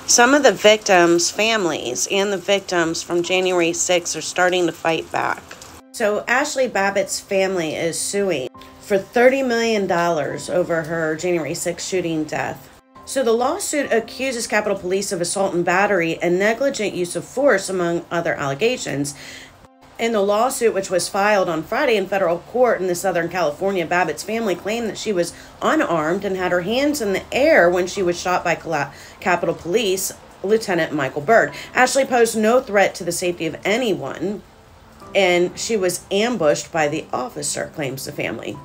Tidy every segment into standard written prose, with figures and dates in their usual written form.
Some of the victims' families and the victims from January 6th are starting to fight back. So Ashley Babbitt's family is suing for $30 million over her January 6th shooting death. So the lawsuit accuses Capitol Police of assault and battery and negligent use of force, among other allegations. In the lawsuit, which was filed on Friday in federal court in the Southern California, Babbitt's family claimed that she was unarmed and had her hands in the air when she was shot by Capitol Police Lieutenant Michael Byrd. Ashley posed no threat to the safety of anyone, and she was ambushed by the officer, claims the family.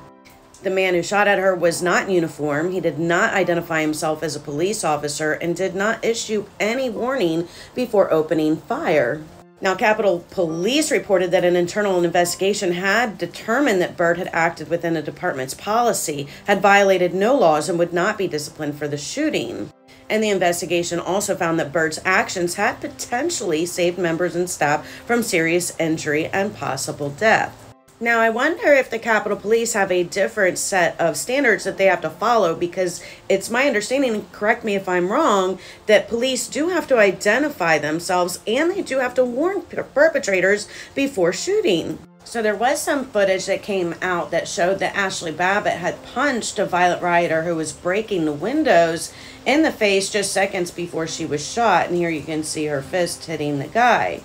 The man who shot at her was not in uniform. He did not identify himself as a police officer and did not issue any warning before opening fire. Now, Capitol Police reported that an internal investigation had determined that Byrd had acted within the department's policy, had violated no laws, and would not be disciplined for the shooting. And the investigation also found that Byrd's actions had potentially saved members and staff from serious injury and possible death. Now, I wonder if the Capitol Police have a different set of standards that they have to follow, because it's my understanding, correct me if I'm wrong, that police do have to identify themselves and they do have to warn perpetrators before shooting. So there was some footage that came out that showed that Ashley Babbitt had punched a violent rioter who was breaking the windows in the face just seconds before she was shot. And here you can see her fist hitting the guy.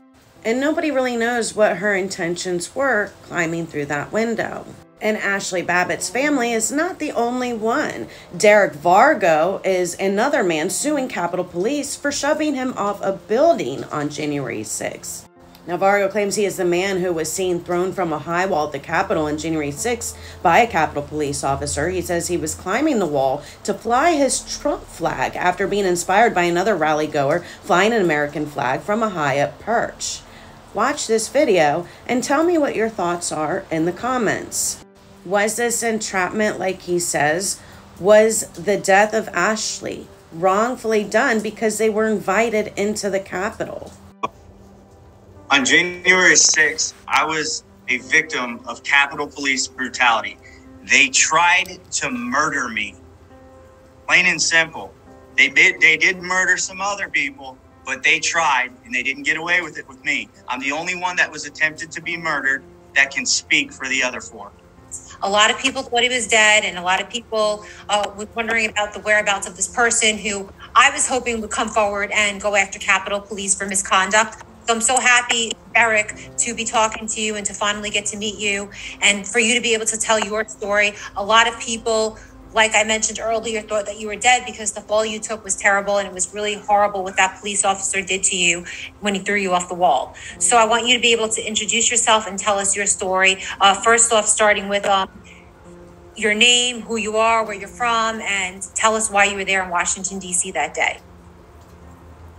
And nobody really knows what her intentions were climbing through that window. And Ashley Babbitt's family is not the only one. Derek Vargo is another man suing Capitol Police for shoving him off a building on January 6th. Now, Vargo claims he is the man who was seen thrown from a high wall at the Capitol on January 6th by a Capitol Police officer. He says he was climbing the wall to fly his Trump flag after being inspired by another rally goer flying an American flag from a high-up perch. Watch this video and tell me what your thoughts are in the comments. Was this entrapment like he says? Was the death of Ashley wrongfully done because they were invited into the Capitol? On January 6th, I was a victim of Capitol Police brutality. They tried to murder me. Plain and simple. They did murder some other people, but they tried, and they didn't get away with it with me. I'm the only one that was attempted to be murdered that can speak for the other four. A lot of people thought he was dead, and a lot of people were wondering about the whereabouts of this person who I was hoping would come forward and go after Capitol Police for misconduct. So I'm so happy, Eric, to be talking to you and to finally get to meet you and for you to be able to tell your story. A lot of people, like I mentioned earlier, thought that you were dead because the fall you took was terrible, and it was really horrible what that police officer did to you when he threw you off the wall. So I want you to be able to introduce yourself and tell us your story. First off, starting with your name, who you are, where you're from, and tell us why you were there in Washington, D.C. that day.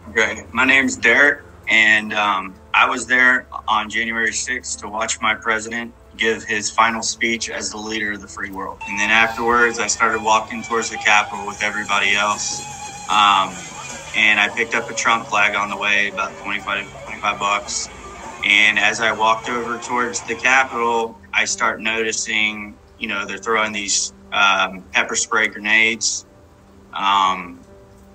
Okay, my name's Derek, and I was there on January 6th to watch my president give his final speech as the leader of the free world. And then afterwards, I started walking towards the Capitol with everybody else. And I picked up a Trump flag on the way, about 25 bucks. And as I walked over towards the Capitol, I start noticing, you know, they're throwing these pepper spray grenades. And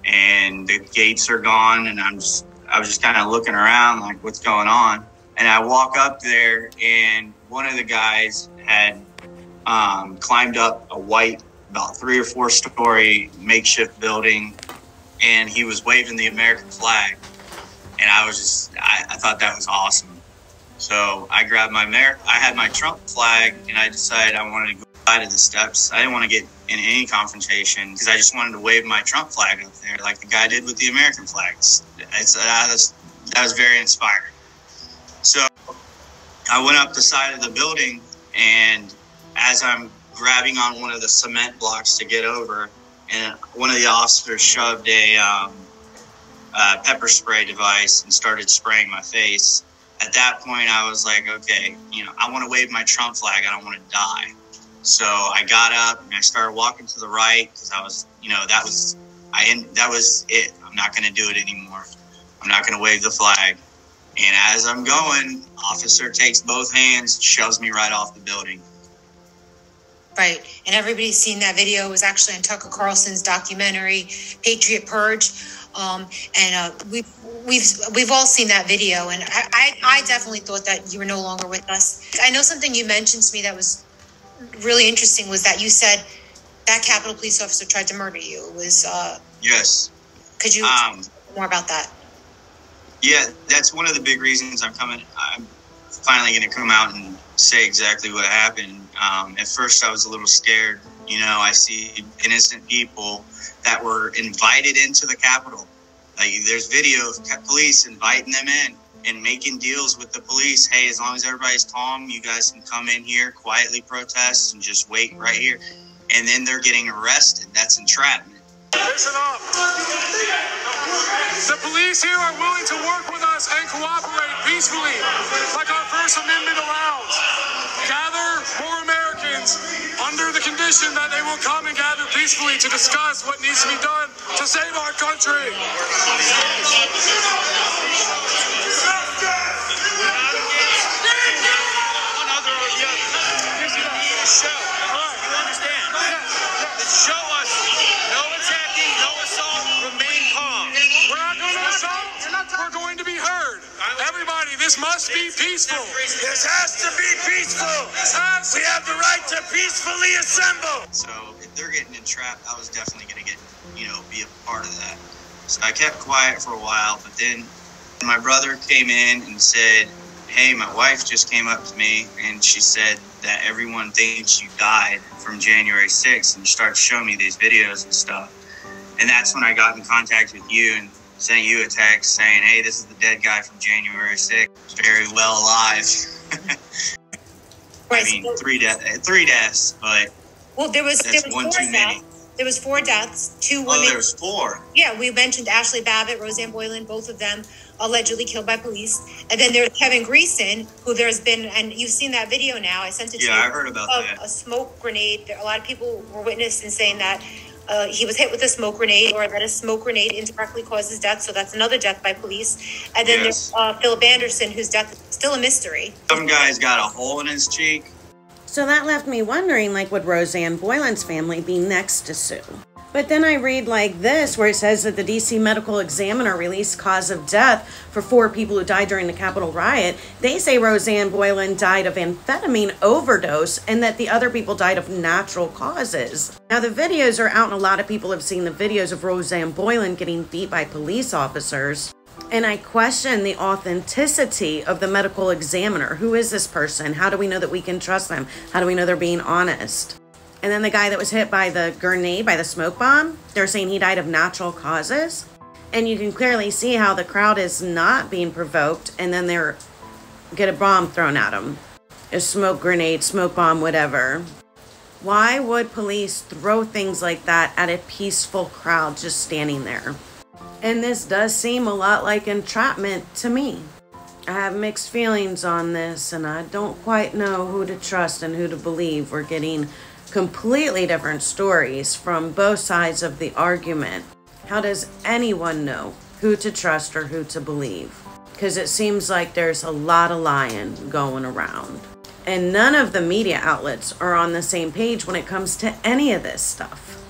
the gates are gone. And I was just kind of looking around like, what's going on? And I walk up there, and one of the guys had climbed up a white, about 3 or 4 story makeshift building, and he was waving the American flag. And I thought that was awesome. So I grabbed I had my Trump flag, and I decided I wanted to go side of the steps. I didn't want to get in any confrontation because I just wanted to wave my Trump flag up there like the guy did with the American flags. That was very inspiring. So I went up the side of the building, and as I'm grabbing on one of the cement blocks to get over, and one of the officers shoved a pepper spray device and started spraying my face. At that point, I was like, okay, you know, I want to wave my Trump flag. I don't want to die. So I got up and I started walking to the right because I was, you know, that was it. I'm not going to do it anymore. I'm not going to wave the flag. And as I'm going, officer takes both hands, shoves me right off the building. Right. And everybody's seen that video. It was actually in Tucker Carlson's documentary, Patriot Purge. We've all seen that video, and I definitely thought that you were no longer with us. I know something you mentioned to me that was really interesting was that you said that Capitol police officer tried to murder you. It was yes. Could you tell more about that? Yeah, that's one of the big reasons I'm finally going to come out and say exactly what happened. At first, I was a little scared. You know, I see innocent people that were invited into the Capitol. Like, there's video of police inviting them in and making deals with the police. Hey, as long as everybody's calm, you guys can come in here, quietly protest, and just wait right here. And then they're getting arrested. That's entrapment. Listen up. The police here are willing to work with us and cooperate peacefully, like our First Amendment allows. Gather more Americans under the condition that they will come and gather peacefully to discuss what needs to be done to save our country. This must be peaceful. This has to be peaceful. We have the right to peacefully assemble. So if they're getting entrapped, I was definitely going to get, be a part of that. So I kept quiet for a while, but then my brother came in and said, hey, my wife just came up to me and she said that everyone thinks you died from January 6th, and she started showing me these videos and stuff. And that's when I got in contact with you and sent you a text saying, hey, this is the dead guy from January 6th, very well alive. I mean, three deaths, but there was one too many. There was 4 deaths, 2 women. Oh, there was 4. Yeah, we mentioned Ashley Babbitt, Roseanne Boyland, both of them allegedly killed by police. And then there's Kevin Greason, who there's been, and you've seen that video now. I sent it to you. Yeah, I heard about that. A smoke grenade. A lot of people were witnessed in saying that he was hit with a smoke grenade, or that a smoke grenade indirectly causes death. So that's another death by police. And then there's Philip Anderson, whose death is still a mystery. Some guy's got a hole in his cheek. So that left me wondering, would Roseanne Boyland's family be next to sue? But then I read this, where it says that the DC Medical Examiner released cause of death for 4 people who died during the Capitol riot. They say Roseanne Boyland died of amphetamine overdose and that the other people died of natural causes. Now, the videos are out and a lot of people have seen the videos of Roseanne Boyland getting beat by police officers. And I question the authenticity of the medical examiner. Who is this person? How do we know that we can trust them? How do we know they're being honest? And then the guy that was hit by the grenade, by the smoke bomb, they're saying he died of natural causes. And you can clearly see how the crowd is not being provoked, and then they're get a bomb thrown at them. A smoke grenade, smoke bomb, whatever. Why would police throw things like that at a peaceful crowd just standing there? And this does seem a lot like entrapment to me. I have mixed feelings on this, and I don't quite know who to trust and who to believe. We're getting completely different stories from both sides of the argument. How does anyone know who to trust or who to believe? Because it seems like there's a lot of lying going around. And none of the media outlets are on the same page when it comes to any of this stuff.